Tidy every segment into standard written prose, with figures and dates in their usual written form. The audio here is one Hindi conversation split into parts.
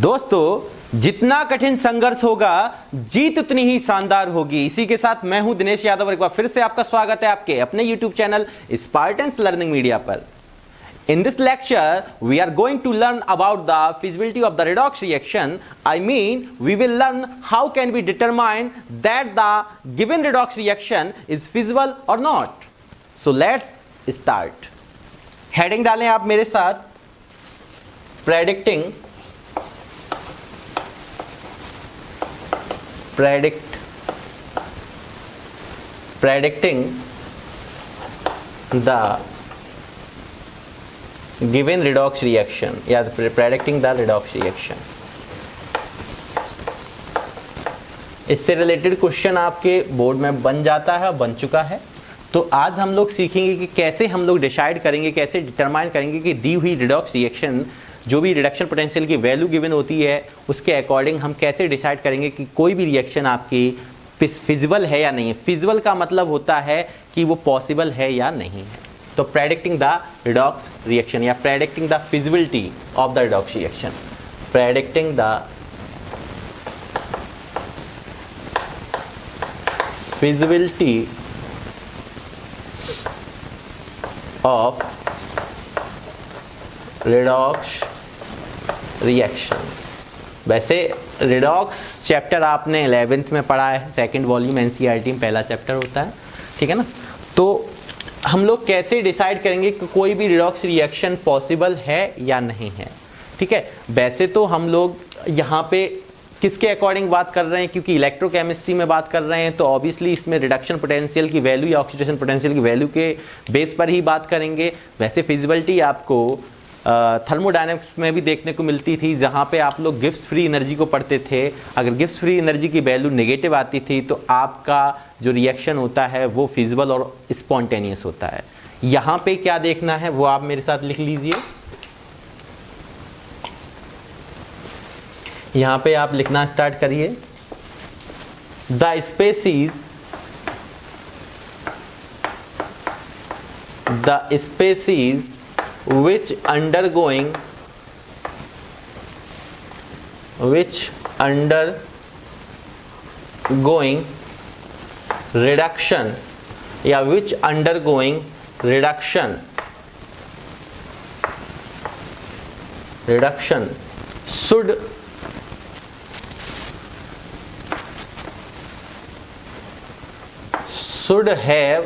दोस्तों, जितना कठिन संघर्ष होगा जीत उतनी ही शानदार होगी। इसी के साथ मैं हूं दिनेश यादव और एक बार फिर से आपका स्वागत है आपके अपने YouTube channel Spartans learning media पर। In this lecture, we are going to learn about the feasibility of the redox reaction. I mean, we will learn how can we determine that the given redox reaction is feasible or not. So let's start. Heading डालें आप मेरे साथ, predicting the given redox reaction या predicting the redox reaction। इससे रिलेटेड क्वेश्चन आपके बोर्ड में बन जाता है, बन चुका है। तो आज हम लोग सीखेंगे कि कैसे हम लोग डिसाइड करेंगे, कैसे डिटरमाइन करेंगे कि दी हुई रिडॉक्स रिएक्शन, जो भी रिडक्शन पोटेंशियल की वैल्यू गिवन होती है उसके अकॉर्डिंग हम कैसे डिसाइड करेंगे कि कोई भी रिएक्शन आपकी फिजिबल है या नहीं है। फिजिबल का मतलब होता है कि वो पॉसिबल है या नहीं है। तो प्रेडिक्टिंग द रिडॉक्स रिएक्शन या predicting the feasibility of the redox reaction, predicting the feasibility of redox reaction. वैसे रिडॉक्स चैप्टर आपने 11th में पढ़ा है, सेकंड वॉल्यूम एनसीईआरटी में पहला चैप्टर होता है, ठीक है ना। तो हम लोग कैसे डिसाइड करेंगे कि कोई भी रिडॉक्स रिएक्शन पॉसिबल है या नहीं है, ठीक है। वैसे तो हम लोग यहाँ पे किसके अकॉर्डिंग बात कर रहे हैं, क्योंकि इलेक्ट्रोकेमिस्ट्री में बात कर रहे हैं तो ऑब्वियसली इसमें रिडक्शन पोटेंशियल की वैल्यू या ऑक्सीडेशन पोटेंशियल की वैल्यू के बेस पर ही बात करेंगे। वैसे फिजिबिलिटी आपको थर्मोडायनेमिक्स में भी देखने को मिलती थी, जहाँ पे आप लोग गिब्स फ्री एनर्जी को पढ़ते थे। अगर गिब्स फ्री एनर्जी की वैल्यू नेगेटिव आती थी तो आपका जो रिएक्शन होता है वो फिजिबल और स्पॉन्टेनियस होता है। यहाँ पे क्या देखना है वो आप मेरे साथ लिख लीजिए। यहाँ पे आप लिखना स्टार्ट करिए। The species which undergoing reduction या which undergoing reduction should have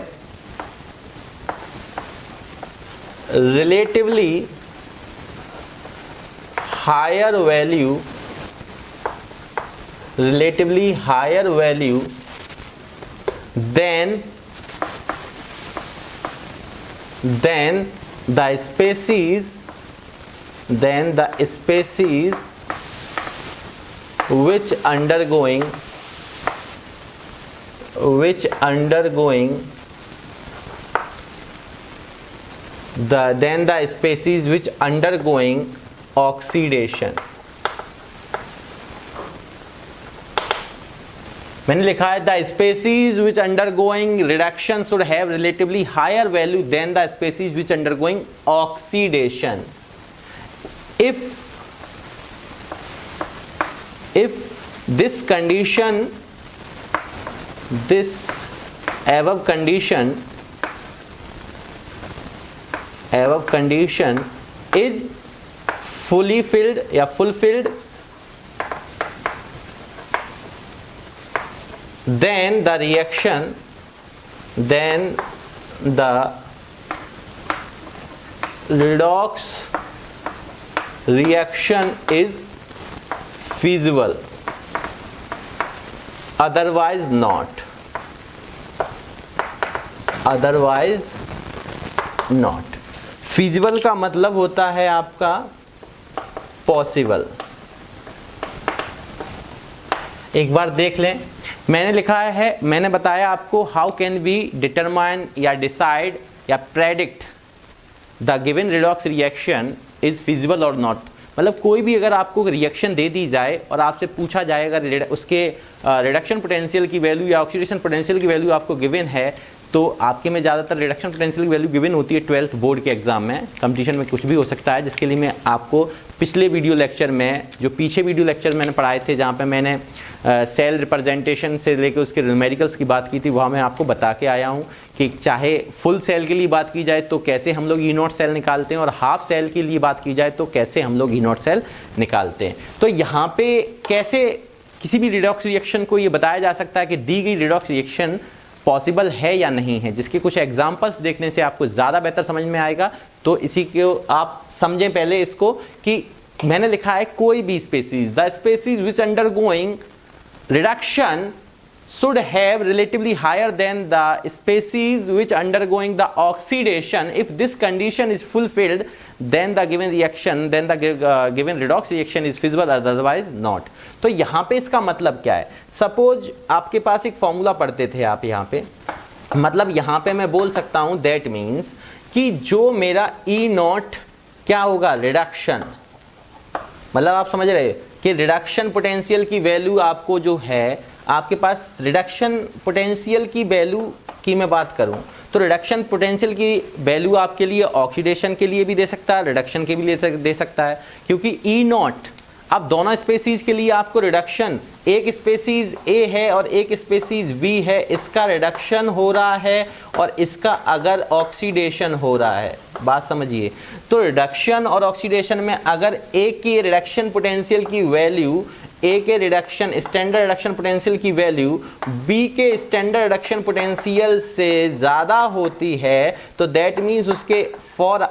relatively higher value than the species which undergoing the species which undergoing oxidation। मैंने लिखा है the species which undergoing reduction should have relatively higher value than the species which undergoing oxidation। If this condition, this above condition is fully filled या fulfilled, then the redox reaction is feasible, otherwise not। Feasible का मतलब होता है आपका पॉसिबल। एक बार देख लें, मैंने लिखा है, मैंने बताया आपको हाउ कैन बी डिटरमाइन या डिसाइड या predict the given redox reaction is feasible और नॉट। मतलब कोई भी अगर आपको रिएक्शन दे दी जाए और आपसे पूछा जाए अगर उसके रिडक्शन पोटेंशियल की वैल्यू या ऑक्सीडेशन पोटेंशियल की वैल्यू आपको गिवन है तो आपके में ज़्यादातर रिडक्शन पोटेंशियल की वैल्यू गिवन होती है 12th बोर्ड के एग्जाम में। कंपटीशन में कुछ भी हो सकता है, जिसके लिए मैं आपको पिछले वीडियो लेक्चर में, जो पीछे वीडियो लेक्चर मैंने पढ़ाए थे जहाँ पे मैंने सेल रिप्रेजेंटेशन से लेकर उसके न्यूमेरिकल्स की बात की थी, वहाँ मैं आपको बता के आया हूँ कि चाहे फुल सेल के लिए बात की जाए तो कैसे हम लोग ई नॉट सेल निकालते हैं, और हाफ सेल के लिए बात की जाए तो कैसे हम लोग ई नॉट सेल निकालते हैं। तो यहाँ पे कैसे किसी भी रिडॉक्स रिएक्शन को ये बताया जा सकता है कि दी गई रिडॉक्स रिएक्शन पॉसिबल है या नहीं है, जिसके कुछ एग्जांपल्स देखने से आपको ज़्यादा बेहतर समझ में आएगा। तो इसी को आप समझें पहले इसको कि मैंने लिखा है कोई भी species, the species which undergoing reduction should have relatively higher than the species which undergoing the oxidation. If this condition is fulfilled, then the given given redox reaction is feasible, otherwise not. तो यहाँ पे इसका मतलब क्या है? सपोज आपके पास एक फॉर्मूला पढ़ते थे आप यहाँ पे, मतलब यहाँ पे मैं बोल सकता हूँ that means कि जो मेरा E नॉट क्या होगा, रिडक्शन, मतलब आप समझ रहे कि रिडक्शन पोटेंशियल की वैल्यू आपको जो है, आपके पास रिडक्शन पोटेंशियल की वैल्यू की मैं बात करूं तो रिडक्शन पोटेंशियल की वैल्यू आपके लिए ऑक्सीडेशन के लिए भी दे सकता है, रिडक्शन के भी लिए दे सकता है, क्योंकि ई नॉट अब दोनों स्पेसीज के लिए आपको रिडक्शन, एक स्पेसीज ए है और एक स्पेसीज बी है, इसका रिडक्शन हो रहा है और इसका अगर ऑक्सीडेशन हो रहा है, बात समझिए। तो रिडक्शन और ऑक्सीडेशन में अगर ए की रिडक्शन पोटेंशियल की वैल्यू, ए के रिडक्शन स्टैंडर्ड रिडक्शन पोटेंशियल की वैल्यू बी के स्टैंडर्ड रिडक्शन पोटेंशियल से ज़्यादा होती है, तो दैट मीन्स उसके फॉर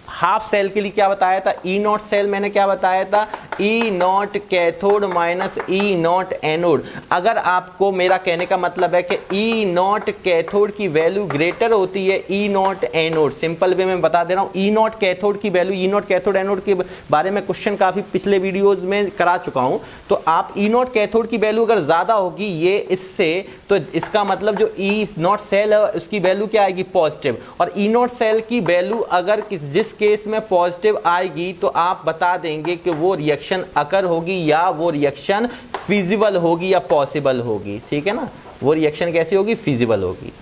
हाफ सेल के लिए क्या बताया था, ई नॉट सेल मैंने क्या बताया था, E naught cathode minus E naught anode. अगर आपको मेरा कहने का मतलब है कि ई नॉट कैथोड की वैल्यू ग्रेटर होती है E naught anode, simple way में बता दे रहा हूँ, ई नॉट कैथोड की value, E naught cathode anode के बारे में क्वेश्चन काफ़ी पिछले वीडियोज में करा चुका हूँ। तो आप ई नॉट कैथोड की वैल्यू अगर ज़्यादा होगी ये इससे, तो इसका मतलब जो ई नॉट सेल है उसकी वैल्यू क्या आएगी, पॉजिटिव, और ई नॉट सेल की वैल्यू अगर जिस केस में पॉजिटिव आएगी तो आप बता देंगे कि वो रिएक्शन अकर होगी या वो रिएक्शन फिजिबल होगी या पॉसिबल होगी, ठीक है ना। वो रिएक्शन कैसी होगी, फिजिबल होगी।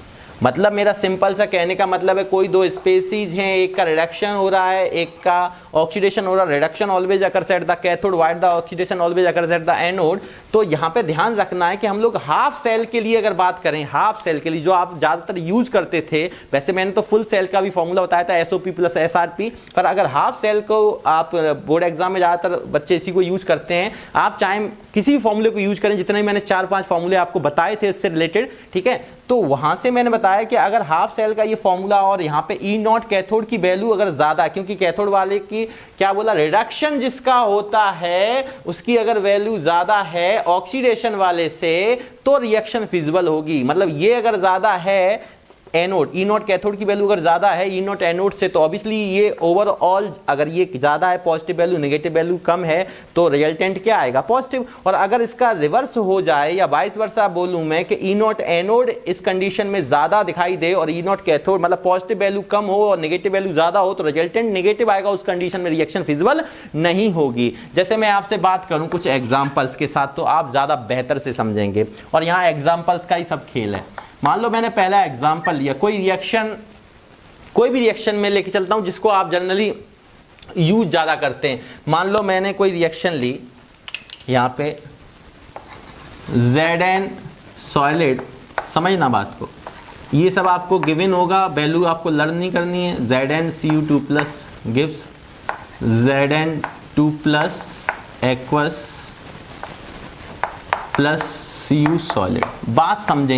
मतलब मेरा सिंपल सा कहने का मतलब है कोई दो स्पेसीज हैं, एक का रिडक्शन हो रहा है, एक का ऑक्सीडेशन हो रहा है, reduction always occurs at the cathode white the oxidation always occurs at the anode. तो यहाँ पे ध्यान रखना है कि हम लोग हाफ सेल के लिए अगर बात करें, हाफ सेल के लिए जो आप ज़्यादातर यूज करते थे, वैसे मैंने तो फुल सेल का भी फॉर्मूला बताया था SOP प्लस SRP, पर अगर हाफ सेल को आप बोर्ड एग्जाम में ज़्यादातर बच्चे इसी को यूज करते हैं, आप चाहे किसी भी फॉर्मूले को यूज करें, जितने मैंने 4-5 फॉर्मूले आपको बताए थे इससे रिलेटेड, ठीक है। तो वहां से मैंने बताया कि अगर हाफ सेल का ये फॉर्मूला और यहाँ पे ई नॉट कैथोड की वैल्यू अगर ज्यादा, क्योंकि कैथोड वाले की क्या बोला, रिडक्शन जिसका होता है उसकी अगर वैल्यू ज्यादा है ऑक्सीडेशन वाले से, तो रिएक्शन फिजिबल होगी। मतलब ये अगर ज्यादा है एनोड, ई नॉट कैथोड की वैल्यू अगर ज्यादा है ई नॉट एनोड से, तो ऑब्वियसली ये ओवरऑल अगर ये ज्यादा है पॉजिटिव वैल्यू, नेगेटिव वैल्यू कम है, तो रिजल्टेंट क्या आएगा, पॉजिटिव। और अगर इसका रिवर्स हो जाए या वाइस वर्सा बोलूं मैं कि ई नॉट एनोड इस कंडीशन में ज्यादा दिखाई दे और ई नॉट कैथोड मतलब पॉजिटिव वैल्यू कम हो और नेगेटिव वैल्यू ज्यादा हो, तो रिजल्टेंट नेगेटिव आएगा, उस कंडीशन में रिएक्शन फिजिबल नहीं होगी। जैसे मैं आपसे बात करूं कुछ एग्जाम्पल्स के साथ, तो आप ज्यादा बेहतर से समझेंगे, और यहाँ एग्जाम्पल्स का ही सब खेल है। मान लो मैंने पहला एग्जांपल लिया, कोई रिएक्शन, कोई भी रिएक्शन में लेके चलता हूं जिसको आप जनरली यूज ज्यादा करते हैं। मान लो मैंने कोई रिएक्शन ली, यहाँ पे Zn सॉलिड, समझना बात को, ये सब आपको गिवन होगा, वैल्यू आपको लर्न नहीं करनी है। ZnCu2 plus gives Zn2 plus aqueous plus Cu solid. बात समझें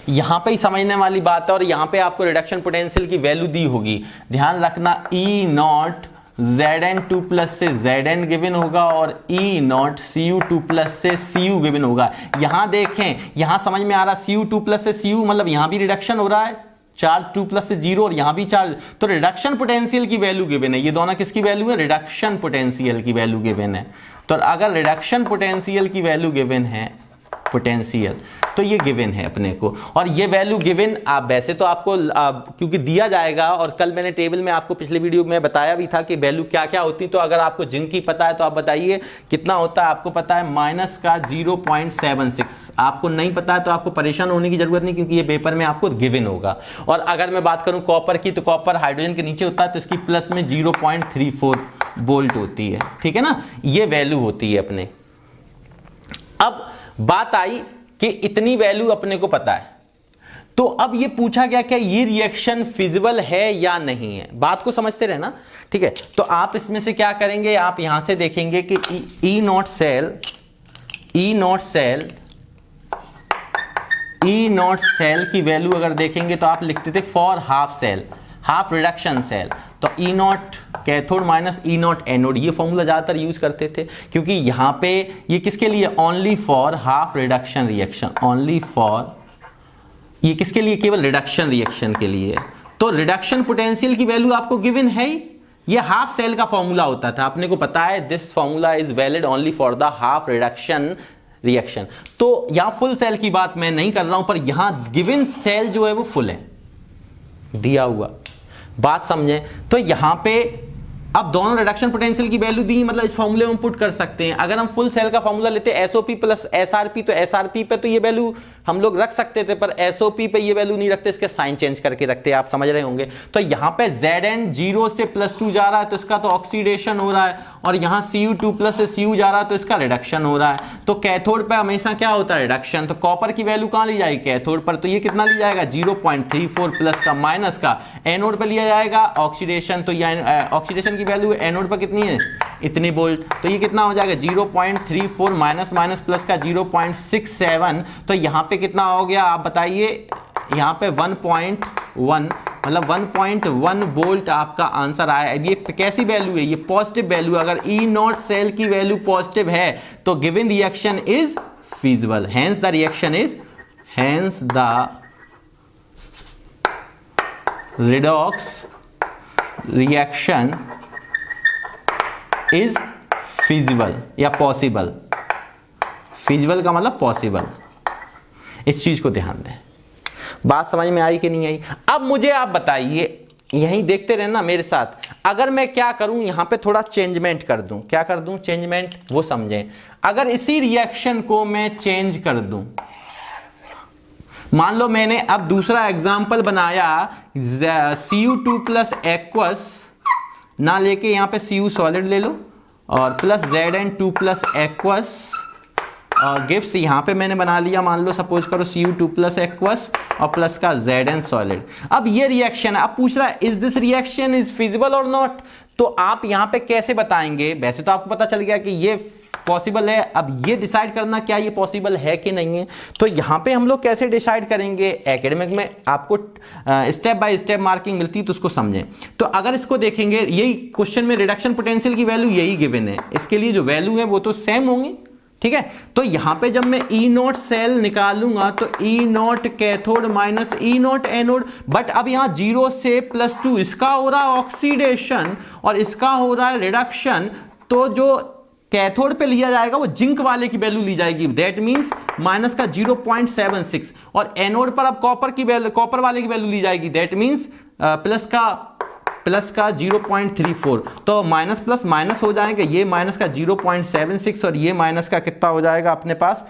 यहाँ पे ही समझने वाली बात है, और यहाँ पे आपको रिडक्शन पोटेंशियल की वैल्यू दी होगी। ध्यान रखना E नॉट Zn2 प्लस से Zn गिवन होगा और E नॉट Cu2 प्लस से Cu गिवन होगा। यहाँ देखें, यहाँ समझ में आ रहा Cu2 प्लस से Cu मतलब यहाँ भी रिडक्शन हो रहा है, चार्ज 2 प्लस से 0 और यहाँ भी चार्ज, तो रिडक्शन पोटेंशियल की वैल्यू गिवन है। ये दोनों किसकी वैल्यू है, रिडक्शन पोटेंशियल की वैल्यू गिवन है। तो अगर रिडक्शन पोटेंशियल की वैल्यू गिवन है, पोटेंशियल, तो ये गिवन है अपने को, और ये वैल्यू गिवन आप वैसे तो आपको क्योंकि दिया जाएगा, और कल मैंने टेबल में आपको पिछले वीडियो में बताया भी था कि वैल्यू क्या क्या होती। तो अगर आपको जिंक की पता है तो आप बताइए कितना होता है। आपको पता है माइनस का 0.76, आपको नहीं पता है तो आपको परेशान होने की जरूरत नहीं, क्योंकि ये पेपर में आपको गिवन होगा। और अगर मैं बात करूं कॉपर की, तो कॉपर हाइड्रोजन के नीचे होता है, तो इसकी प्लस में 0.34 वोल्ट होती है, ठीक है ना, ये वैल्यू होती है अपने। अब बात आई कि इतनी वैल्यू अपने को पता है, तो अब ये पूछा गया क्या ये रिएक्शन फिजिबल है या नहीं है। बात को समझते रहना, ठीक है। तो आप इसमें से क्या करेंगे, आप यहां से देखेंगे कि ई नॉट सेल की वैल्यू अगर देखेंगे तो आप लिखते थे for half cell, half reduction cell, तो E naught cathode minus E naught anode, ये फॉर्मूला ज्यादातर यूज करते थे, क्योंकि यहां पे ये किसके लिए, only for half reduction reaction, only for, ये किसके लिए, केवल रिडक्शन रिएक्शन के लिए। तो रिडक्शन पोटेंशियल की वैल्यू आपको गिवन है ही, ये हाफ सेल का फॉर्मूला होता था, अपने को पता है this formula is valid only for the half reduction reaction. तो यहां फुल सेल की बात मैं नहीं कर रहा हूं, पर यहां गिवन सेल जो है वो फुल है, दिया हुआ, बात समझें। तो यहां पे अब दोनों रिडक्शन पोटेंशियल की वैल्यू दी, मतलब इस फॉर्मूले में पुट कर सकते हैं। अगर हम फुल सेल का फॉर्मूला लेते एसओपी प्लस एसआरपी, तो एसआरपी पे तो ये वैल्यू हम लोग रख सकते थे, पर एसओपी पे ये वैल्यू नहीं रखते, इसके साइन चेंज करके रखते, आप समझ रहे होंगे। तो यहां पे Zn 0 से +2 जा रहा है, तो इसका तो ऑक्सीडेशन हो रहा है, और यहां Cu2 प्लस से Cu जा रहा है, तो इसका रिडक्शन हो रहा है। तो कैथोड पे हमेशा क्या होता है, रिडक्शन। तो कॉपर की वैल्यू कहां ली जाएगी, कैथोड पर, तो ये कितना लिया जाएगा, 0.34 प्लस का माइनस का, एनोड पे लिया जाएगा ऑक्सीडेशन, तो ये ऑक्सीडेशन की वैल्यू एनोड पर कितनी है, इतनी वोल्ट, तो ये कितना हो जाएगा 0.34 माइनस माइनस प्लस का 0.67, तो यहां पे कितना हो गया आप बताइए, यहां पे 1.1, मतलब 1.1 वोल्ट आपका आंसर आया। ये कैसी वैल्यू है, ये पॉजिटिव वैल्यू। अगर ई नॉट सेल की वैल्यू पॉजिटिव है तो given reaction is feasible, hence the redox reaction is feasible या पॉसिबल। फीजिबल का मतलब पॉसिबल, इस चीज को ध्यान दें। बात समझ में आई कि नहीं आई। अब मुझे आप बताइए, यहीं देखते रहना मेरे साथ, अगर मैं क्या करूं, यहां पे थोड़ा चेंजमेंट कर दूं, क्या कर दूं, चेंजमेंट, वो समझें। अगर इसी रिएक्शन को मैं चेंज कर दूं, मान लो मैंने अब दूसरा एग्जांपल बनाया, Cu2 प्लस एक्वस ना लेके यहां पे Cu सॉलिड ले लो, और प्लस Zn2 प्लस एक्वस और गिव्स, यहां पे मैंने बना लिया, मान लो सपोज करो Cu2 प्लस एक्वस और प्लस का Zn सॉलिड। अब ये रिएक्शन है, अब पूछ रहा है is this reaction is feasible और नॉट। तो आप यहां पे कैसे बताएंगे, वैसे तो आपको पता चल गया कि ये पॉसिबल है, अब ये डिसाइड करना क्या ये पॉसिबल है कि नहीं है। तो यहां पे हम लोग कैसे डिसाइड करेंगे, एकेडमिक में आपको स्टेप बाय स्टेप मार्किंग मिलती है, तो उसको समझें। तो अगर इसको देखेंगे, यही क्वेश्चन में रिडक्शन पोटेंशियल की वैल्यू यही गिवन है, इसके लिए जो वैल्यू है वो तो सेम होंगी, ठीक है। तो यहां पे जब मैं ई नॉट सेल निकालूंगा तो E naught cathode minus E naught anode, but अब यहां 0 से +2 इसका हो रहा है ऑक्सीडेशन और इसका हो रहा है रिडक्शन, तो जो कैथोड पे लिया जाएगा वो जिंक वाले की वैल्यू ली जाएगी, दैट मींस माइनस का 0.76, और एनोड पर अब कॉपर की वैल्यू, कॉपर वाले की वैल्यू ली जाएगी, दैट मींस प्लस का 0.34। तो माइनस प्लस माइनस हो जाएगा, ये माइनस का 0.76 और ये माइनस का कितना हो जाएगा अपने पास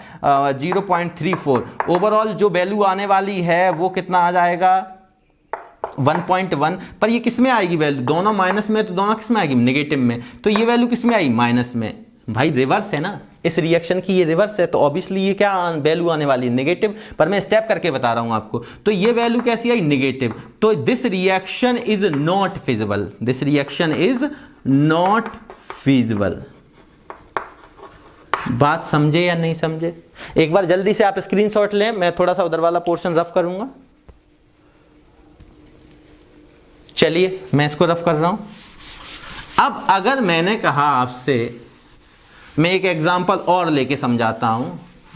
0.34। ओवरऑल जो वैल्यू आने वाली है वो कितना आ जाएगा 1.1। पर ये किस में आएगी वैल्यू, दोनों माइनस में, तो दोनों किस में आएगी, नेगेटिव में। तो ये वैल्यू किस में आई, माइनस में। भाई रिवर्स है ना, इस रिएक्शन की ये रिवर्स है, तो ऑब्वियसली ये क्या वैल्यू आने वाली है, नेगेटिव। पर मैं स्टेप करके बता रहा हूं आपको। तो ये वैल्यू कैसी आई, नेगेटिव। तो this reaction is not feasible, this reaction is not feasible. बात समझे या नहीं समझे, एक बार जल्दी से आप स्क्रीनशॉट लें, मैं थोड़ा सा उधर वाला पोर्शन रफ करूंगा। चलिए मैं इसको रफ कर रहा हूं। अब अगर मैंने कहा आपसे, मैं एक एग्जांपल और लेके समझाता हूं,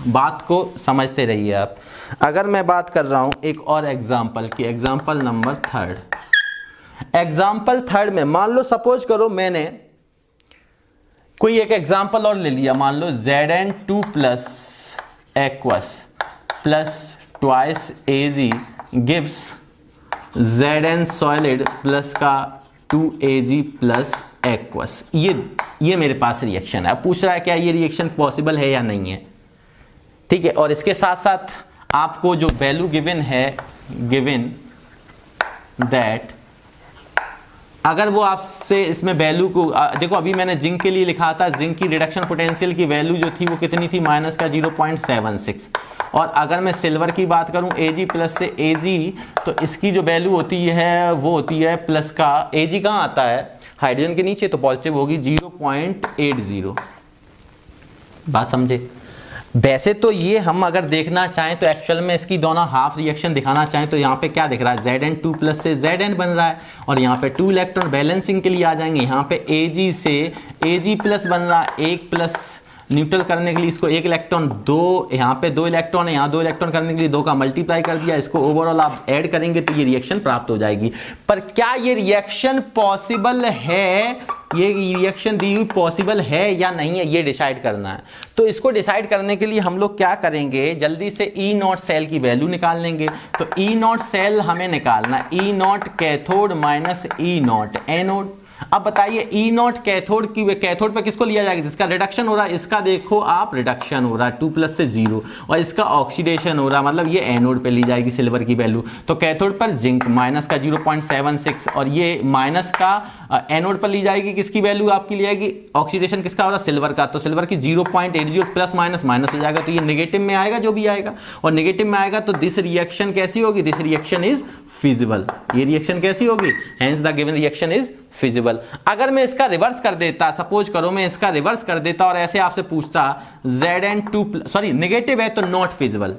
बात को समझते रहिए आप। अगर मैं बात कर रहा हूं एक और एग्जांपल की, एग्जांपल नंबर 3, एग्जांपल 3 में मान लो सपोज करो मैंने कोई एक एग्जांपल और ले लिया, मान लो Zn2 plus aqueous, plus twice Ag gives Zn solid plus का 2Ag प्लस एक्वस। ये मेरे पास रिएक्शन है। अब पूछ रहा है क्या ये रिएक्शन पॉसिबल है या नहीं है, ठीक है। और इसके साथ साथ आपको जो वैल्यू गिवन है, गिवन दैट, अगर वो आपसे इसमें वैल्यू को देखो, अभी मैंने जिंक के लिए लिखा था, जिंक की रिडक्शन पोटेंशियल की वैल्यू जो थी वो कितनी थी, माइनस का 0.76। और अगर मैं सिल्वर की बात करूं Ag प्लस से Ag, तो इसकी जो वैल्यू होती है वो होती है प्लस का, Ag कहाँ आता है हाइड्रोजन के नीचे, तो पॉजिटिव होगी 0.80। बात समझे। वैसे तो ये हम अगर देखना चाहें तो एक्चुअल में इसकी दोनों हाफ रिएक्शन दिखाना चाहें तो यहाँ पे क्या दिख रहा है, Zn2 प्लस से Zn बन रहा है, और यहाँ पे 2 इलेक्ट्रॉन बैलेंसिंग के लिए आ जाएंगे। यहाँ पे Ag से Ag प्लस बन रहा है, 1 प्लस न्यूट्रल करने के लिए इसको 1 इलेक्ट्रॉन, 2 यहाँ पे 2 इलेक्ट्रॉन है, यहाँ 2 इलेक्ट्रॉन करने के लिए 2 का मल्टीप्लाई कर दिया, इसको ओवरऑल आप ऐड करेंगे तो ये रिएक्शन प्राप्त हो जाएगी। पर क्या ये रिएक्शन पॉसिबल है, ये रिएक्शन दी हुई पॉसिबल है या नहीं है, ये डिसाइड करना है। तो इसको डिसाइड करने के लिए हम लोग क्या करेंगे, जल्दी से ई नॉट सेल की वैल्यू निकाल लेंगे। तो ई नॉट सेल हमें निकालना, E naught cathode minus E naught anode. अब बताइए ई नॉट कैथोड की, कैथोड पे किसको लिया जाएगा, जिसका रिडक्शन हो रहा है, इसका देखो आप रिडक्शन हो रहा है 2 प्लस से 0, और इसका ऑक्सीडेशन हो रहा है, मतलब ये एनोड पे ली जाएगी सिल्वर की वैल्यू। तो कैथोड पर जिंक माइनस का 0.76, और ये माइनस का एनोड पर ली जाएगी, किसकी वैल्यू आपकी ली जाएगी, ऑक्सीडेशन किसका हो रहा है, सिल्वर का, तो सिल्वर की 0.80 प्लस माइनस माइनस हो जाएगा, तो ये नेगेटिव में आएगा जो भी आएगा, और नेगेटिव में आएगा तो दिस रिएक्शन कैसी होगी, दिस रिएक्शन इज फिजिबल। ये रिएक्शन कैसी होगी, hence the given reaction is feasible. अगर मैं इसका रिवर्स कर देता, सपोज करो मैं इसका रिवर्स कर देता और ऐसे आपसे पूछता Zn2 सॉरी नेगेटिव है तो नॉट फिजिबल,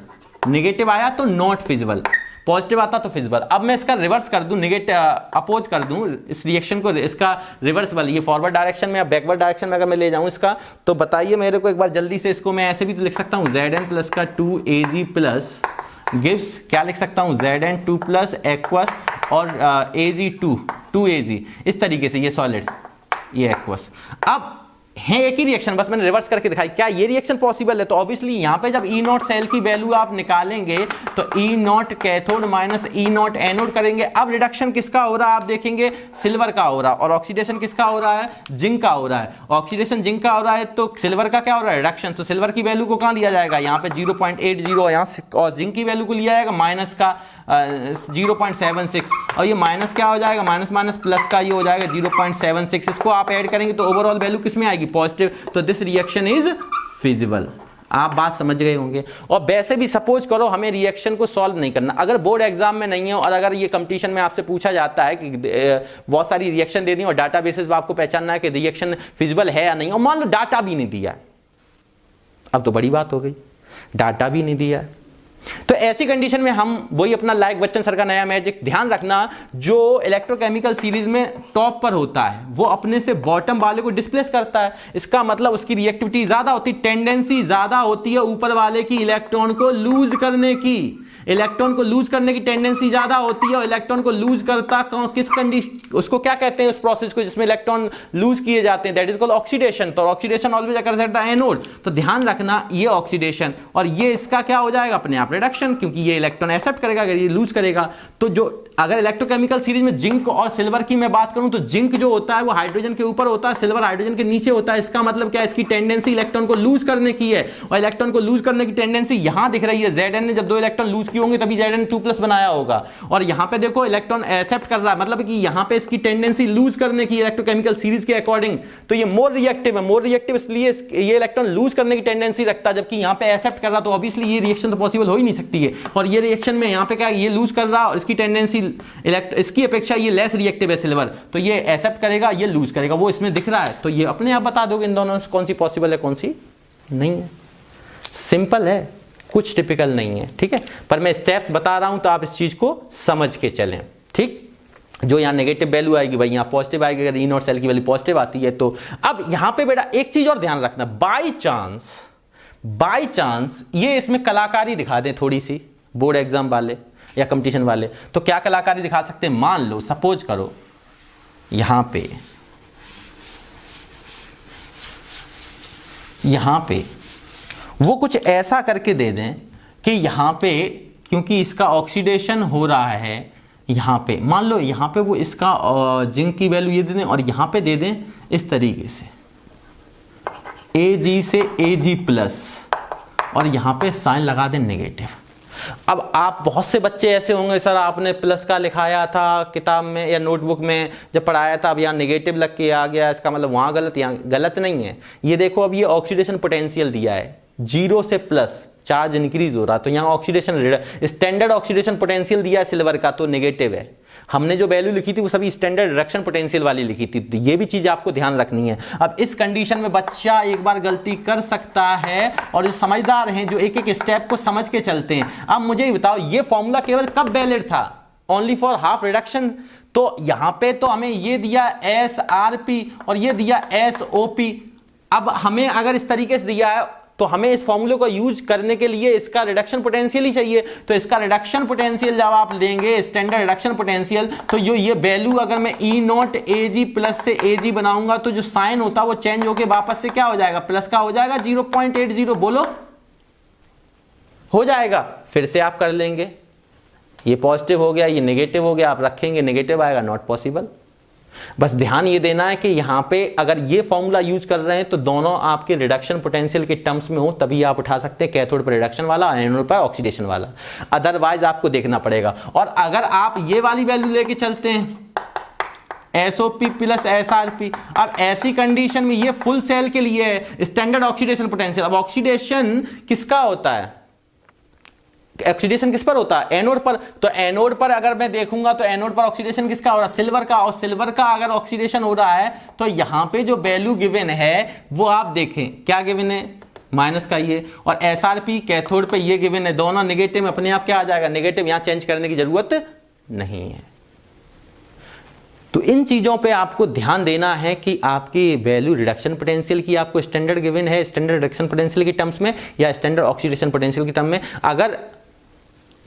नेगेटिव आया तो नॉट फिजिबल, पॉजिटिव आता तो फिजिबल। अब मैं इसका रिवर्स कर दूं, नेगेटिव अपोज कर दूं इस रिएक्शन को, इसका रिवर्सबल, ये फॉरवर्ड डायरेक्शन में या बैकवर्ड डायरेक्शन में अगर मैं ले जाऊं इसका, तो बताइए मेरे को एक बार जल्दी से। इसको मैं ऐसे भी तो लिख सकता हूं, Zn प्लस का 2Ag प्लस गिव्स, क्या लिख सकता हूं, Zn2 प्लस एक्वस और Ag2 2Ag, इस तरीके से ये सॉलिड, ये एक्वस। अब है एक ही रिएक्शन, बस मैंने रिवर्स करके दिखाई। क्या ये रिएक्शन पॉसिबल है, तो ऑब्वियसली यहां पे जब ई नॉट सेल की वैल्यू आप निकालेंगे तो E naught cathode minus E naught anode करेंगे। अब रिडक्शन किसका हो रहा है आप देखेंगे, सिल्वर का हो रहा है, और ऑक्सीडेशन किसका हो रहा है, जिंक का हो रहा है। ऑक्सीडेशन जिंक का हो रहा है तो सिल्वर का क्या हो रहा है, रिडक्शन। तो सिल्वर की वैल्यू को कहां लिया जाएगा, यहाँ पे 0.80, यहाँ और जिंक की वैल्यू को लिया जाएगा माइनस का 0.76, और ये माइनस क्या हो जाएगा, माइनस माइनस प्लस का ये हो जाएगा 0.76। इसको आप ऐड करेंगे तो ओवरऑल वैल्यू किसमें आएगी, पॉजिटिव। तो दिस रिएक्शन इज फिजिबल। आप बात समझ गए होंगे। और वैसे भी सपोज करो हमें रिएक्शन को सॉल्व नहीं करना, अगर बोर्ड एग्जाम में नहीं है और अगर ये कंपटीशन में आपसे पूछा जाता है कि बहुत सारी रिएक्शन दे दी और डाटा बेसिस पर आपको पहचानना है कि रिएक्शन फिजिबल है या नहीं, और मान लो डाटा भी नहीं दिया, अब तो बड़ी बात हो गई, डाटा भी नहीं दिया, तो ऐसी कंडीशन में हम वही अपना लाइक बच्चन सर का नया मैजिक, ध्यान रखना जो इलेक्ट्रोकेमिकल सीरीज में टॉप पर होता है वो अपने से बॉटम वाले को डिस्प्लेस करता है। इसका मतलब उसकी रिएक्टिविटी ज्यादा होती, टेंडेंसी ज्यादा होती है ऊपर वाले की इलेक्ट्रॉन को लूज करने की, इलेक्ट्रॉन को लूज करने की टेंडेंसी ज्यादा होती है। और इलेक्ट्रॉन को लूज करता किस कंडीशन, उसको क्या कहते हैं उस प्रोसेस को जिसमें इलेक्ट्रॉन लूज किए जाते हैं, दैट इज कॉल्ड ऑक्सीडेशन। तो oxidation always occurs at the anode. तो ध्यान रखना ये ऑक्सीडेशन, और ये इसका क्या हो जाएगा अपने आप रिडक्शन, क्योंकि ये इलेक्ट्रॉन एक्सेप्ट करेगा अगर ये लूज करेगा। तो जो अगर इलेक्ट्रोकेमिकल सीरीज में जिंक और सिल्वर की मैं बात करूं तो जिंक जो होता है वो हाइड्रोजन के ऊपर होता है, सिल्वर हाइड्रोजन के नीचे होता है। इसका मतलब क्या है, इसकी टेंडेंसी इलेक्ट्रॉन को लूज करने की है, और इलेक्ट्रॉन को लूज करने की टेंडेंसी यहां दिख रही है। Zn ने जब 2 इलेक्ट्रॉन लूज किए होंगे तभी Zn2 प्लस बनाया होगा, और यहां पे देखो इलेक्ट्रॉन एक्सेप्ट कर रहा है, मतलब कि यहां पे इसकी टेंडेंसी लूज करने की इलेक्ट्रोकेमिकल सीरीज के अकॉर्डिंग। तो ये मोर रिएक्टिव है, मोर रिएक्टिव इसलिए ये इलेक्ट्रॉन लूज करने की टेंडेंसी रखता है, जबकि यहां पे एक्सेप्ट कर रहा, तो ऑब्वियसली ये रिएक्शन तो पॉसिबल हो ही नहीं सकती है। और ये रिएक्शन में यहां पे क्या, ये लूज कर रहा और इसकी टेंडेंसी इसकी अपेक्षा ये लेस रिएक्टिव है सिल्वर, तो ये एक्सेप्ट करेगा, ये लूज करेगा, वो इसमें दिख रहा है। तो ये अपने आप बता दोगे इन दोनों से कौन सी पॉसिबल है कौन सी नहीं है। सिंपल है, कुछ टिपिकल नहीं है, ठीक है। पर मैं स्टेप्स बता रहा हूं तो आप इस चीज को समझ के चलें, ठीक। जो यहाँ नेगेटिव वैल्यू आएगी भाई यहाँ पॉजिटिव आएगी, अगर ई नॉट सेल की वैल्यू पॉजिटिव आती है तो। अब यहां पे बेटा एक चीज और ध्यान रखना, बाय चांस ये इसमें कलाकारी दिखा दें थोड़ी सी बोर्ड एग्जाम वाले या कंपटीशन वाले, तो क्या कलाकारी दिखा सकते हैं। मान लो सपोज करो यहां पे वो कुछ ऐसा करके दे दें कि यहाँ पे क्योंकि इसका ऑक्सीडेशन हो रहा है, यहाँ पे मान लो यहाँ पे वो इसका जिंक की वैल्यू ये दे दें और यहाँ पे दे दें इस तरीके से Ag से Ag प्लस और यहाँ पे साइन लगा दें नेगेटिव। अब आप बहुत से बच्चे ऐसे होंगे, सर आपने प्लस का लिखाया था किताब में या नोटबुक में जब पढ़ाया था, अब यहाँ नेगेटिव लग के आ गया, इसका मतलब वहाँ गलत, यहाँ गलत नहीं है। ये देखो अब ये ऑक्सीडेशन पोटेंशियल दिया है 0 से प्लस, चार्ज इंक्रीज हो रहा, तो यहाँ ऑक्सीडेशन स्टैंडर्ड ऑक्सीडेशन पोटेंशियल दिया है सिल्वर का तो नेगेटिव है। हमने जो वैल्यू लिखी थी वो सभी स्टैंडर्ड रिडक्शन पोटेंशियल वाली लिखी थी, तो ये भी चीज आपको ध्यान रखनी है। अब इस कंडीशन में बच्चा एक बार गलती कर सकता है, और जो समझदार हैं जो एक एक स्टेप को समझ के चलते हैं। अब मुझे ये बताओ ये फॉर्मूला केवल कब वैलिड था? Only for half reduction. तो यहां पे तो हमें ये दिया SRP और ये दिया SOP। अब हमें अगर इस तरीके से दिया है तो हमें इस फॉर्मूले को यूज करने के लिए इसका रिडक्शन पोटेंशियल ही चाहिए। तो इसका रिडक्शन पोटेंशियल जब आप लेंगे स्टैंडर्ड रिडक्शन पोटेंशियल, तो ये वैल्यू अगर मैं E0 Ag प्लस से Ag बनाऊंगा तो जो साइन होता है वो चेंज होके वापस से क्या हो जाएगा? प्लस का हो जाएगा 0.80। बोलो हो जाएगा? फिर से आप कर लेंगे, ये पॉजिटिव हो गया, ये नेगेटिव हो गया, आप रखेंगे नेगेटिव आएगा, नॉट पॉसिबल। बस ध्यान ये देना है कि यहां पे अगर ये फॉर्मूला यूज कर रहे हैं तो दोनों आपके रिडक्शन पोटेंशियल के टर्म्स में हो, तभी आप उठा सकते हैं कैथोड पर रिडक्शन वाला, एनोड पर ऑक्सीडेशन वाला, अदरवाइज आपको देखना पड़ेगा। और अगर आप ये वाली वैल्यू लेके चलते हैं SOP प्लस SRP, अब ऐसी कंडीशन में ये फुल सेल के लिए है स्टैंडर्ड ऑक्सीडेशन पोटेंशियल। अब ऑक्सीडेशन किसका होता है? ऑक्सीडेशन किस पर होता है? एनोड पर। तो एनोड पर अगर मैं देखूंगा तो एनोड पर ऑक्सीडेशन किसका हो रहा है? सिल्वर का। और सिल्वर का अगर ऑक्सीडेशन हो रहा है तो यहां पे जो वैल्यू गिवन है वो आप देखें क्या गिवन है? माइनस का ये। और SRP कैथोड पे ये गिवन है, दोनों नेगेटिव में अपने आप क्या आ जाएगा? नेगेटिव। यहां चेंज करने की जरूरत नहीं है। तो इन चीजों पे आपको ध्यान देना है कि आपकी वैल्यू रिडक्शन पोटेंशियल की आपको स्टैंडर्ड गिवन है स्टैंडर्ड रिडक्शन पोटेंशियल की टर्म्स में या स्टैंडर्ड ऑक्सीडेशन पोटेंशियल की टर्म में। अगर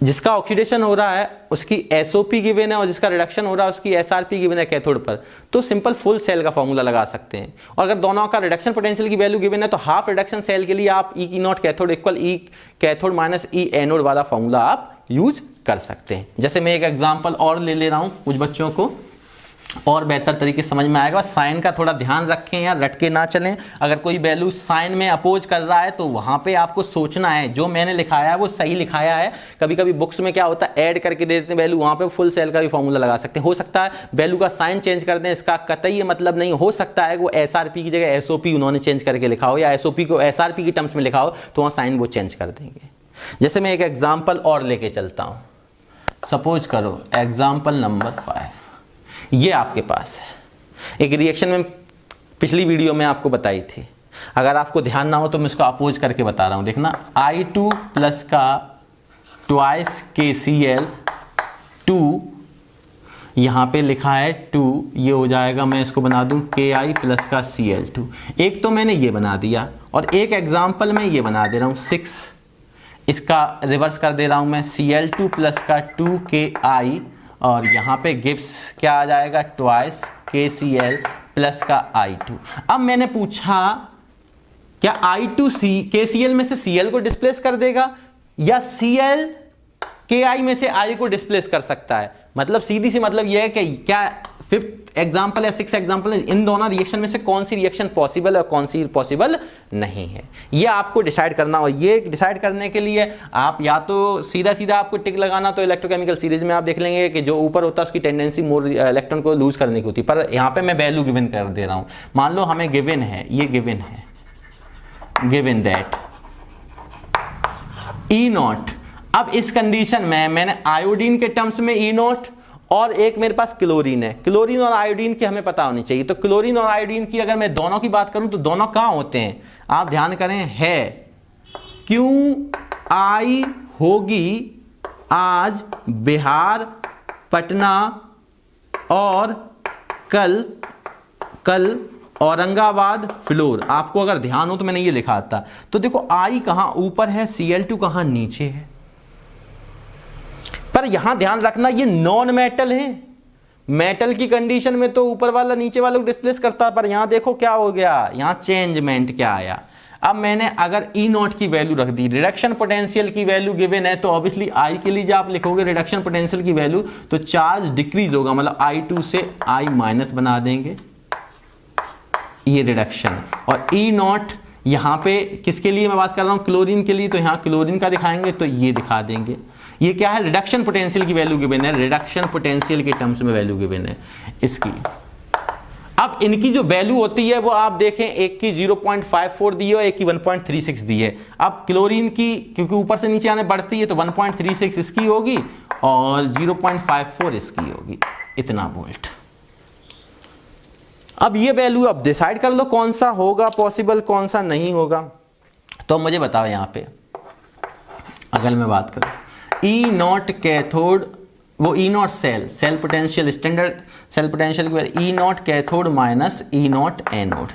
जिसका ऑक्सीडेशन हो रहा है उसकी SOP गिवन है और जिसका रिडक्शन हो रहा है उसकी SRP गिवन है कैथोड पर, तो सिंपल फुल सेल का फॉर्मूला लगा सकते हैं। और अगर दोनों का रिडक्शन पोटेंशियल की वैल्यू गिवन है तो हाफ रिडक्शन सेल के लिए आप E0 cathode equal E cathode minus E anode वाला फॉर्मूला आप यूज कर सकते हैं। जैसे मैं एक एग्जांपल और ले रहा हूं कुछ बच्चों को और बेहतर तरीके से समझ में आएगा। साइन का थोड़ा ध्यान रखें या रट के ना चलें। अगर कोई वैल्यू साइन में अपोज कर रहा है तो वहां पे आपको सोचना है जो मैंने लिखाया है वो सही लिखाया है। कभी कभी बुक्स में क्या होता है ऐड करके दे देते हैं वैल्यू, वहां पे फुल सेल का भी फॉर्मूला लगा सकते हैं। हो सकता है वैल्यू का साइन चेंज कर दें, इसका कतई मतलब नहीं। हो सकता है वो SRP की जगह SOP उन्होंने चेंज करके लिखा हो या SOP को SRP की टर्म्स में लिखा हो तो वहां साइन वो चेंज कर देंगे। जैसे मैं एक एग्जाम्पल और लेके चलता हूं। सपोज करो एग्जाम्पल नंबर 5 ये आपके पास है। एक रिएक्शन में पिछली वीडियो में आपको बताई थी, अगर आपको ध्यान ना हो तो मैं इसको अपोज करके बता रहा हूं। देखना I2 प्लस का ट्वाइस KCl 2, यहां पे लिखा है 2, ये हो जाएगा, मैं इसको बना दूं Ki प्लस का Cl2। एक तो मैंने ये बना दिया और एक एग्जाम्पल में ये बना दे रहा हूं 6, इसका रिवर्स कर दे रहा हूं मैं Cl2 प्लस का 2Ki और यहाँ पे गिव्स क्या आ जाएगा? ट्वाइस KCl प्लस का I2। अब मैंने पूछा क्या I2 KCl में से Cl को डिस्प्लेस कर देगा या Cl Ki में से I को डिस्प्लेस कर सकता है? मतलब सीधी सी मतलब यह है कि क्या 5th एग्जाम्पल या 6th एग्जाम्पल इन दोनों रिएक्शन में से कौन सी रिएक्शन पॉसिबल है और कौन सी पॉसिबल नहीं है, ये आपको डिसाइड करना हो। ये डिसाइड करने के लिए आप या तो सीधा सीधा आपको टिक लगाना, तो इलेक्ट्रोकेमिकल सीरीज में आप देख लेंगे कि जो ऊपर होता है उसकी टेंडेंसी मोर इलेक्ट्रॉन को लूज करने की होती है। पर यहाँ पे मैं वैल्यू गिवन कर दे रहा हूँ। मान लो हमें गिवन है, ये गिवन है, गिवन दैट E0। अब इस कंडीशन में मैंने आयोडीन के टर्म्स में E0 और एक मेरे पास क्लोरीन है। क्लोरीन और आयोडीन की हमें पता होनी चाहिए। तो क्लोरीन और आयोडीन की अगर मैं दोनों की बात करूं तो दोनों कहां होते हैं? आप ध्यान करें, है QI होगी आज बिहार, पटना और कल औरंगाबाद फ्लोर। आपको अगर ध्यान हो तो मैंने ये लिखा था। तो देखो I कहां ऊपर है, Cl2 कहां नीचे है। पर यहां ध्यान रखना ये नॉन मेटल है। मेटल की कंडीशन में तो ऊपर वाला नीचे वाले को डिस्प्लेस करता है, पर यहां देखो क्या हो गया, यहां चेंजमेंट क्या आया। अब मैंने अगर ई नॉट की वैल्यू रख दी, रिडक्शन पोटेंशियल की वैल्यू गिवन है, तो ऑब्वियसली आई के लिए जब आप लिखोगे रिडक्शन पोटेंशियल की वैल्यू, तो चार्ज डिक्रीज होगा, मतलब I2 से I माइनस बना देंगे, ये रिडक्शन। और ई नॉट यहाँ पे किसके लिए मैं बात कर रहा हूँ, क्लोरीन के लिए, तो यहाँ क्लोरीन का दिखाएंगे तो ये दिखा देंगे। ये क्या है, रिडक्शन पोटेंशियल की वैल्यू गिवन है, रिडक्शन पोटेंशियल के टर्म्स में वैल्यू गिवन है इसकी। अब इनकी जो वैल्यू होती है वो आप देखें, एक की 0.54 दी है और एक की 1.36 दी है। अब क्लोरीन की क्योंकि ऊपर से नीचे आने बढ़ती है तो 1.36 इसकी होगी और 0.54 इसकी होगी, इतना वोल्ट। अब ये वैल्यू अब डिसाइड कर लो कौन सा होगा पॉसिबल, कौन सा नहीं होगा। तो मुझे बताओ यहाँ पे अगर मैं बात करूं ई नॉट कैथोड, वो E naught cell potential, standard cell potential की value E naught cathode minus E naught anode.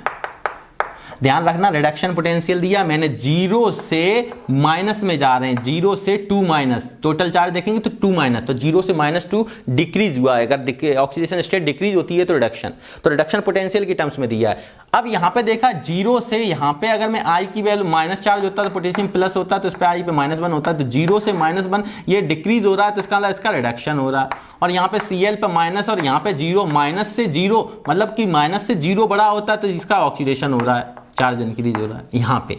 ध्यान रखना रिडक्शन पोटेंशियल दिया मैंने, 0 से माइनस में जा रहे हैं, 0 से 2 माइनस, टोटल चार्ज देखेंगे तो 2 माइनस, तो 0 से -2 डिक्रीज हुआ है। अगर ऑक्सीडेशन स्टेट डिक्रीज होती है तो रिडक्शन पोटेंशियल की टर्म्स में दिया है। अब यहाँ पे देखा 0 से यहाँ पे अगर मैं आई की वैल्यू माइनस चार्ज होता तो पोटेशियम प्लस होता, तो इस पे आई पे -1 होता, तो 0 से -1 ये डिक्रीज हो रहा है, तो इसका मतलब इसका रिडक्शन हो रहा है। और यहाँ पे Cl पे माइनस और यहाँ पे 0, माइनस से 0 मतलब कि माइनस से 0 बड़ा होता है तो इसका ऑक्सीडेशन हो रहा है, चार्ज इंक्रीज हो रहा है यहाँ पे।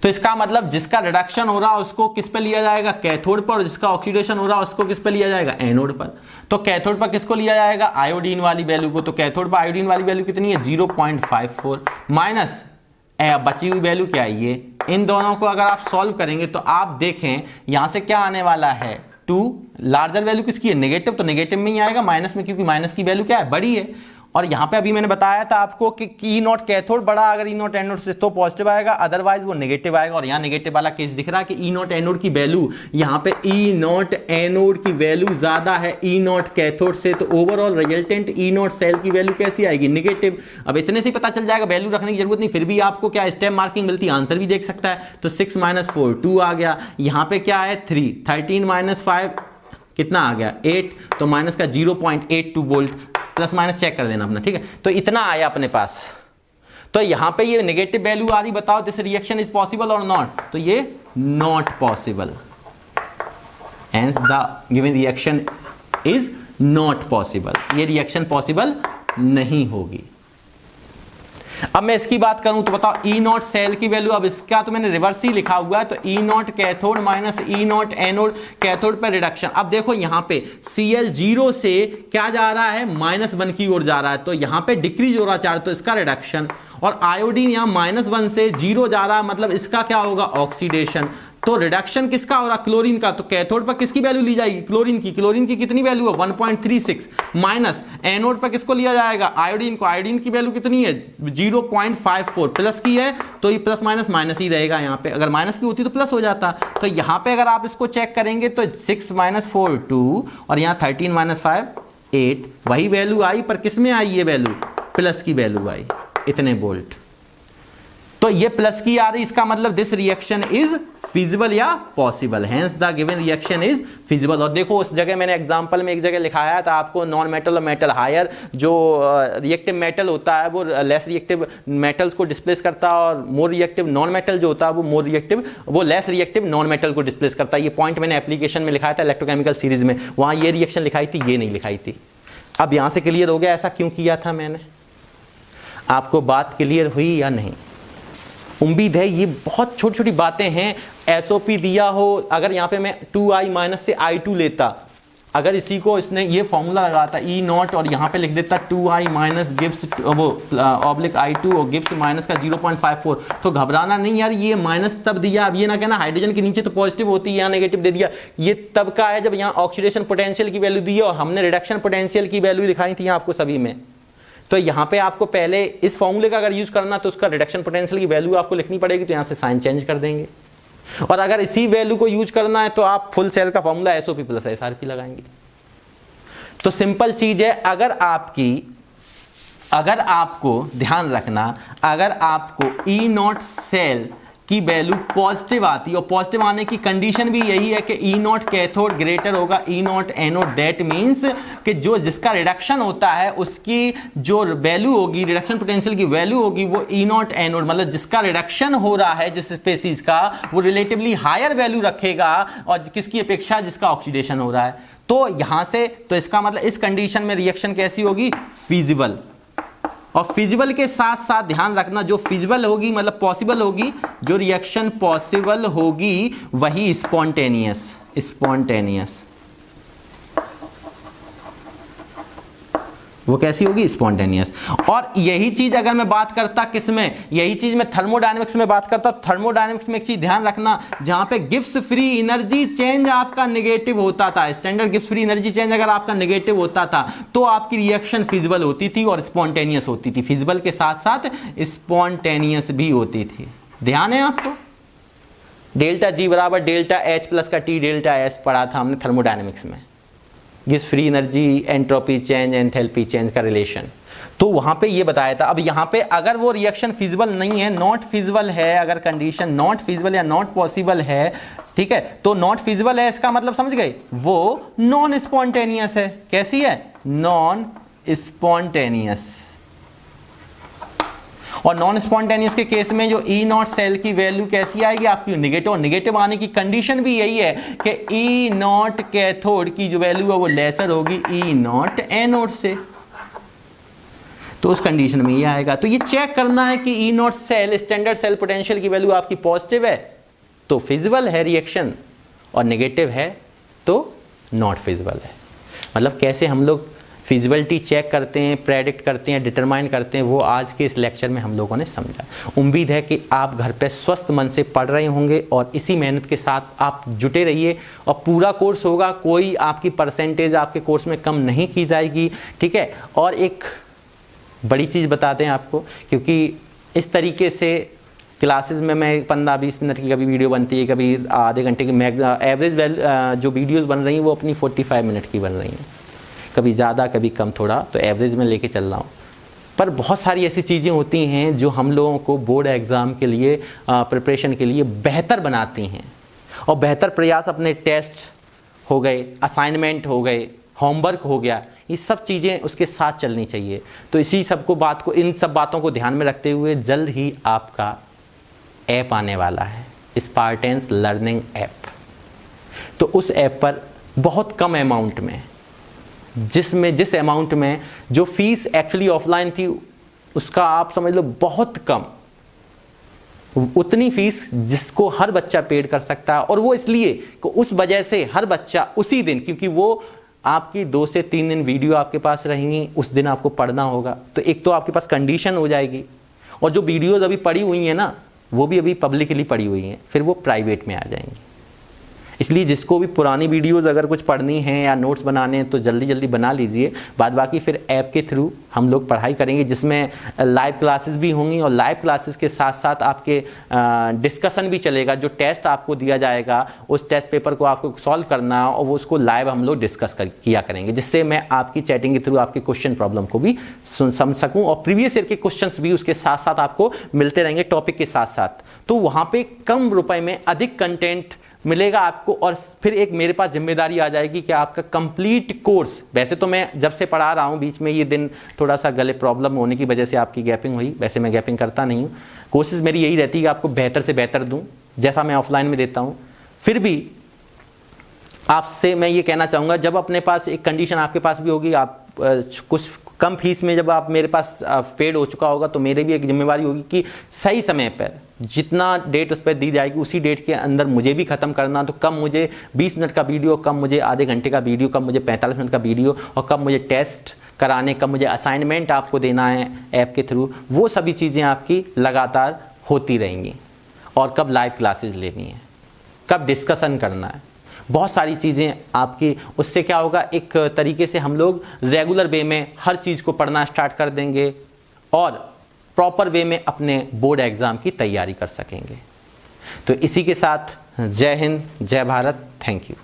तो इसका मतलब जिसका रिडक्शन हो रहा है उसको किस पे लिया जाएगा, कैथोड पर, और जिसका ऑक्सीडेशन हो रहा है उसको किस पे लिया जाएगा, एनोड पर। तो कैथोड पर किसको लिया जाएगा, आयोडीन वाली वैल्यू को। तो कैथोड पर आयोडीन वाली वैल्यू कितनी है, 0.54 माइनस बची हुई वैल्यू क्या है ये। इन दोनों को अगर आप सॉल्व करेंगे तो आप देखें यहां से क्या आने वाला है, 2। लार्जर वैल्यू किसकी है, नेगेटिव, तो नेगेटिव में ही आएगा माइनस में, क्योंकि माइनस की वैल्यू क्या है, बड़ी है। और यहाँ पे अभी मैंने बताया था आपको कि ई नॉट कैथोड बड़ा अगर ई नॉट एनोड से तो पॉजिटिव आएगा, अदरवाइज वो नेगेटिव आएगा। और यहाँ नेगेटिव वाला केस दिख रहा है कि ई नॉट एनोड की वैल्यू, यहाँ पे ई नॉट एनोड की वैल्यू ज्यादा है ई नॉट कैथोड से, तो overall resultant E naught cell की वैल्यू कैसी आएगी, नेगेटिव। अब इतने से ही पता चल जाएगा, वैल्यू रखने की जरूरत नहीं, फिर भी आपको क्या स्टेप मार्किंग मिलती है, आंसर भी देख सकता है। तो 6 - 4 2 आ गया, यहाँ पे क्या है 3, 13 - 5 कितना आ गया 8, तो माइनस का 0.82 वोल्ट, प्लस माइनस चेक कर देना अपना, ठीक है। तो इतना आया अपने पास। तो यहां पे ये नेगेटिव वैल्यू आ रही, बताओ दिस रिएक्शन इज पॉसिबल और नॉट, तो ये not possible, hence the given reaction is not possible, ये रिएक्शन पॉसिबल नहीं होगी। अब मैं इसकी बात करूं तो बताओ ई नॉट सेल की वैल्यू, अब इसका तो मैंने रिवर्स ही लिखा हुआ है, तो E naught cathode minus E naught anode, cathode पर रिडक्शन। अब देखो यहां पे Cl 0 से क्या जा रहा है, -1 की ओर जा रहा है, तो यहां पे डिक्रीज हो रहा चार्ज, तो इसका रिडक्शन। और आयोडीन यहां -1 से 0 जा रहा है, मतलब इसका क्या होगा, ऑक्सीडेशन। तो रिडक्शन किसका हो रहा, क्लोरीन का, तो कैथोड पर किसकी वैल्यू ली जाएगी, क्लोरीन की कितनी वैल्यू है 1.36, माइनस एनोड पर किसको लिया जाएगा, आयोडीन को, आयोडीन की वैल्यू कितनी है 0.54, प्लस की है तो ये प्लस माइनस माइनस ही रहेगा यहाँ पे, अगर माइनस की होती तो प्लस हो जाता। तो यहाँ पे अगर आप इसको चेक करेंगे तो 6 - 4 2 और यहाँ 13 - 5 8, वही वैल्यू आई, पर किस में आई ये वैल्यू, प्लस की वैल्यू आई, इतने वोल्ट। तो ये प्लस की आ रही, इसका मतलब दिस रिएक्शन इज फिजिबल या possible, hence the given reaction is feasible. और देखो उस जगह मैंने एग्जांपल में एक जगह लिखाया था आपको, नॉन मेटल और मेटल, हायर जो रिएक्टिव मेटल होता है वो लेस रिएक्टिव मेटल्स को डिस्प्लेस करता है, और मोर रिएक्टिव नॉन मेटल जो होता है वो लेस रिएक्टिव नॉन मेटल को डिस्प्लेस करता है। ये पॉइंट मैंने एप्लीकेशन में लिखाया था इलेक्ट्रोकेमिकल सीरीज में, वहां ये रिएक्शन लिखाई थी, ये नहीं लिखाई थी। अब यहां से क्लियर हो गया ऐसा क्यों किया था मैंने, आपको बात क्लियर हुई या नहीं। उम्मीद है ये बहुत छोटी छोटी बातें हैं, एसओपी दिया हो, अगर यहाँ पे मैं 2I माइनस से I2 लेता, अगर इसी को इसने ये फॉर्मूला लगाता ई नॉट और यहाँ पे लिख देता 2I माइनस गिव्स वो ऑब्लिक I2 और गिव्स माइनस का 0.54, तो घबराना नहीं यार, ये माइनस तब दिया, अब ये ना कहना हाइड्रोजन के नीचे तो पॉजिटिव होती है यहाँ नेगेटिव दे दिया, ये तब का है जब यहाँ ऑक्सीडेशन पोटेंशियल की वैल्यू दी है और हमने रिडक्शन पोटेंशियल की वैल्यू दिखाई थी आपको सभी में। तो यहाँ पे आपको पहले इस फॉर्मूले का अगर यूज करना तो उसका रिडक्शन पोटेंशियल की वैल्यू आपको लिखनी पड़ेगी, तो यहाँ से साइन चेंज कर देंगे। और अगर इसी वैल्यू को यूज करना है तो आप फुल सेल का फॉर्मूला SOP प्लस SRP लगाएंगे। तो सिंपल चीज है, अगर आपको ध्यान रखना, अगर आपको ई नॉट सेल की वैल्यू पॉजिटिव आती है, और पॉजिटिव आने की कंडीशन भी यही है कि ई नॉट कैथोड ग्रेटर होगा ई नॉट एनोड। दैट मींस कि जो जिसका रिडक्शन होता है उसकी जो वैल्यू होगी, रिडक्शन पोटेंशियल की वैल्यू होगी वो ई नॉट एनोड, मतलब जिसका रिडक्शन हो रहा है जिस स्पेसीज का, वो रिलेटिवली हायर वैल्यू रखेगा और किसकी अपेक्षा, जिसका ऑक्सीडेशन हो रहा है। तो यहां से तो इसका मतलब इस कंडीशन में रिएक्शन कैसी होगी, फीजिबल। और फिजिबल के साथ साथ ध्यान रखना, जो फिजिबल होगी मतलब पॉसिबल होगी, जो रिएक्शन पॉसिबल होगी वही स्पॉन्टेनियस। वो कैसी होगी, स्पॉन्टेनियस। और यही चीज अगर मैं बात करता किसमें, यही चीज मैं थर्मोडायनेमिक्स में बात करता। थर्मोडायनेमिक्स में एक चीज ध्यान रखना, जहां पे गिब्स फ्री एनर्जी चेंज आपका नेगेटिव होता था, standard Gibbs free energy change अगर आपका नेगेटिव होता था तो आपकी रिएक्शन फिजिबल होती थी और स्पॉन्टेनियस होती थी। फिजिबल के साथ साथ स्पॉन्टेनियस भी होती थी। ध्यान है आपको, डेल्टा जी बराबर डेल्टा एच प्लस का टी डेल्टा एस पढ़ा था हमने थर्मोडायनेमिक्स में, Gibbs free energy, entropy change, enthalpy change का रिलेशन। तो वहां पे ये बताया था। अब यहां पे अगर वो रिएक्शन फिजिबल नहीं है, नॉट फिजिबल है, अगर कंडीशन नॉट फिजिबल या नॉट पॉसिबल है, ठीक है, तो नॉट फिजिबल है इसका मतलब समझ गए, वो नॉन स्पॉन्टेनियस है। कैसी है, नॉन स्पॉन्टेनियस। और नॉन स्पॉन्टेनियस के केस में जो ई नॉट सेल की वैल्यू कैसी आएगी आपकी, निगेटिव। निगेटिव आने की कंडीशन भी यही है कि ई नॉट कैथोड की जो वैल्यू है वो लेसर होगी ई नॉट एनोड से। तो उस कंडीशन में ये आएगा। तो ये चेक करना है कि E naught cell standard cell potential की वैल्यू आपकी पॉजिटिव है तो फिजिबल है रिएक्शन, और नेगेटिव है तो नॉट फिजिबल है। मतलब कैसे हम लोग फिजिबिलिटी चेक करते हैं, प्रेडिक्ट करते हैं, डिटरमाइन करते हैं, वो आज के इस लेक्चर में हम लोगों ने समझा। उम्मीद है कि आप घर पे स्वस्थ मन से पढ़ रहे होंगे और इसी मेहनत के साथ आप जुटे रहिए। और पूरा कोर्स होगा, कोई आपकी परसेंटेज आपके कोर्स में कम नहीं की जाएगी, ठीक है। और एक बड़ी चीज़ बताते हैं आपको, क्योंकि इस तरीके से क्लासेस में मैं 15-20 मिनट की कभी वीडियो बनती है, कभी आधे घंटे की, एवरेज जो वीडियोज़ बन रही हैं वो अपनी 45 मिनट की बन रही हैं, कभी ज़्यादा कभी कम थोड़ा, तो एवरेज में लेके चल रहा हूँ। पर बहुत सारी ऐसी चीज़ें होती हैं जो हम लोगों को बोर्ड एग्ज़ाम के लिए प्रिपरेशन के लिए बेहतर बनाती हैं। और बेहतर प्रयास अपने टेस्ट हो गए, असाइनमेंट हो गए, होमवर्क हो गया, ये सब चीज़ें उसके साथ चलनी चाहिए। तो इसी सबको बात को, इन सब बातों को ध्यान में रखते हुए जल्द ही आपका ऐप आने वाला है, स्पार्टेंस लर्निंग ऐप। तो उस ऐप पर बहुत कम अमाउंट में, जिस अमाउंट में जो फीस एक्चुअली ऑफलाइन थी उसका आप समझ लो बहुत कम, उतनी फीस जिसको हर बच्चा पेड कर सकता है। और वो इसलिए कि उस वजह से हर बच्चा उसी दिन, क्योंकि वो आपकी 2 से 3 दिन वीडियो आपके पास रहेंगी, उस दिन आपको पढ़ना होगा, तो एक तो आपके पास कंडीशन हो जाएगी, और जो वीडियोज अभी पड़ी हुई हैं ना वो भी अभी पब्लिकली पड़ी हुई हैं, फिर वो प्राइवेट में आ जाएंगी। इसलिए जिसको भी पुरानी वीडियोस अगर कुछ पढ़नी है या नोट्स बनाने हैं तो जल्दी जल्दी बना लीजिए। बाद बाकी फिर ऐप के थ्रू हम लोग पढ़ाई करेंगे, जिसमें लाइव क्लासेस भी होंगी, और लाइव क्लासेस के साथ साथ आपके डिस्कशन भी चलेगा। जो टेस्ट आपको दिया जाएगा उस टेस्ट पेपर को आपको सॉल्व करना, और वो उसको लाइव हम लोग डिस्कस किया करेंगे, जिससे मैं आपकी चैटिंग के थ्रू आपके क्वेश्चन प्रॉब्लम को भी समझ सकूँ, और प्रीवियस ईयर के क्वेश्चन भी उसके साथ साथ आपको मिलते रहेंगे टॉपिक के साथ साथ। तो वहाँ पे कम रुपए में अधिक कंटेंट मिलेगा आपको। और फिर एक मेरे पास जिम्मेदारी आ जाएगी कि आपका कंप्लीट कोर्स, वैसे तो मैं जब से पढ़ा रहा हूँ, बीच में ये दिन थोड़ा सा गले प्रॉब्लम होने की वजह से आपकी गैपिंग हुई, वैसे मैं गैपिंग करता नहीं हूँ। कोशिश मेरी यही रहती है कि आपको बेहतर से बेहतर दूँ, जैसा मैं ऑफलाइन में देता हूँ। फिर भी आपसे मैं ये कहना चाहूँगा, जब अपने पास एक कंडीशन आपके पास भी होगी, आप कुछ कम फीस में जब आप मेरे पास पेड हो चुका होगा, तो मेरे भी एक जिम्मेवारी होगी कि सही समय पर जितना डेट उस पर दी जाएगी उसी डेट के अंदर मुझे भी ख़त्म करना। तो कम मुझे 20 मिनट का वीडियो, कम मुझे आधे घंटे का वीडियो, कम मुझे 45 मिनट का वीडियो, और कब मुझे टेस्ट कराने, कब मुझे असाइनमेंट आपको देना है ऐप के थ्रू, वो सभी चीज़ें आपकी लगातार होती रहेंगी। और कब लाइव क्लासेस लेनी है, कब डिस्कशन करना है, बहुत सारी चीज़ें आपकी। उससे क्या होगा, एक तरीके से हम लोग रेगुलर वे में हर चीज़ को पढ़ना स्टार्ट कर देंगे और प्रॉपर वे में अपने बोर्ड एग्ज़ाम की तैयारी कर सकेंगे। तो इसी के साथ जय हिंद, जय भारत, थैंक यू।